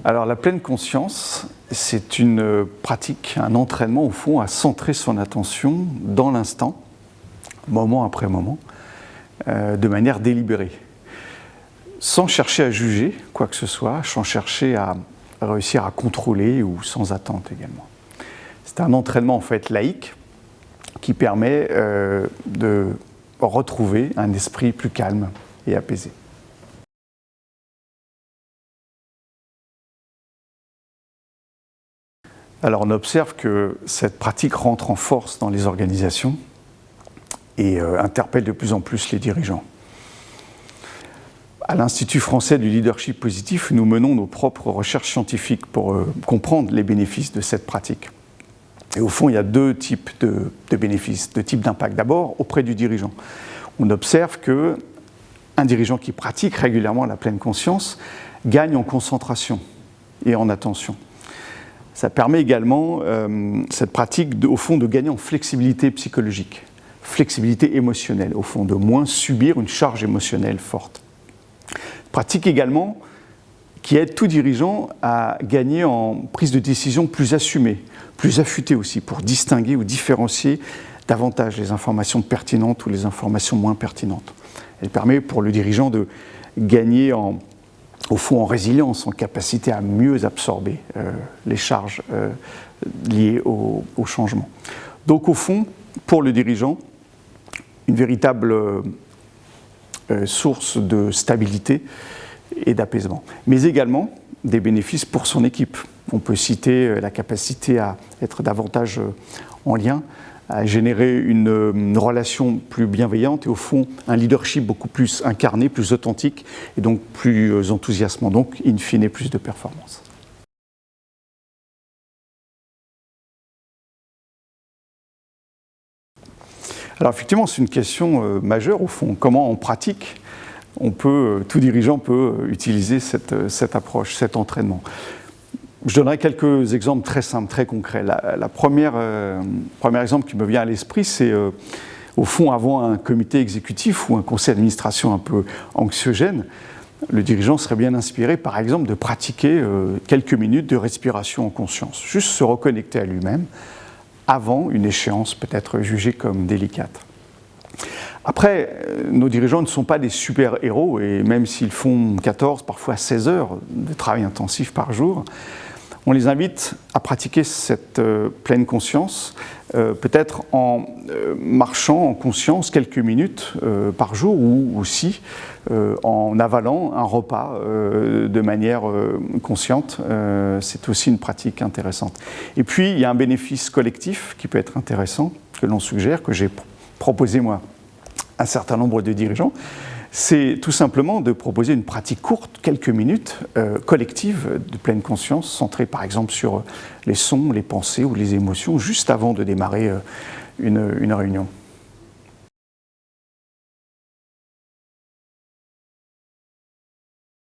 Alors la pleine conscience, c'est une pratique, un entraînement au fond à centrer son attention dans l'instant, moment après moment, de manière délibérée, sans chercher à juger quoi que ce soit, sans chercher à réussir à contrôler ou sans attente également. C'est un entraînement en fait laïque qui permet de retrouver un esprit plus calme et apaisé. Alors on observe que cette pratique rentre en force dans les organisations et interpelle de plus en plus les dirigeants. À l'Institut français du leadership positif, nous menons nos propres recherches scientifiques pour comprendre les bénéfices de cette pratique. Et au fond, il y a deux types de bénéfices, deux types d'impact. D'abord, auprès du dirigeant. On observe qu'un dirigeant qui pratique régulièrement la pleine conscience gagne en concentration et en attention. Ça permet également, cette pratique, au fond, de gagner en flexibilité psychologique, flexibilité émotionnelle, au fond, de moins subir une charge émotionnelle forte. Pratique également qui aide tout dirigeant à gagner en prise de décision plus assumée, plus affûtée aussi, pour distinguer ou différencier davantage les informations pertinentes ou les informations moins pertinentes. Elle permet pour le dirigeant de gagner au fond en résilience, en capacité à mieux absorber les charges liées au changement. Donc au fond, pour le dirigeant, une véritable source de stabilité et d'apaisement, mais également des bénéfices pour son équipe. On peut citer la capacité à être davantage en lien, à générer une relation plus bienveillante et au fond un leadership beaucoup plus incarné, plus authentique et donc plus enthousiasmant, donc in fine plus de performance. Alors effectivement, c'est une question majeure au fond. Comment en pratique tout dirigeant peut utiliser cette approche, cet entraînement. Je donnerai quelques exemples très simples, très concrets. Le premier exemple qui me vient à l'esprit, c'est au fond avant un comité exécutif ou un conseil d'administration un peu anxiogène, le dirigeant serait bien inspiré par exemple de pratiquer quelques minutes de respiration en conscience, juste se reconnecter à lui-même avant une échéance peut-être jugée comme délicate. Après, nos dirigeants ne sont pas des super-héros et même s'ils font 14, parfois 16 heures de travail intensif par jour, on les invite à pratiquer cette pleine conscience, peut-être en marchant en conscience quelques minutes par jour ou aussi en avalant un repas de manière consciente. C'est aussi une pratique intéressante. Et puis, il y a un bénéfice collectif qui peut être intéressant, que l'on suggère, que j'ai proposé moi un certain nombre de dirigeants, c'est tout simplement de proposer une pratique courte, quelques minutes, collective, de pleine conscience, centrée par exemple sur les sons, les pensées ou les émotions, juste avant de démarrer une réunion.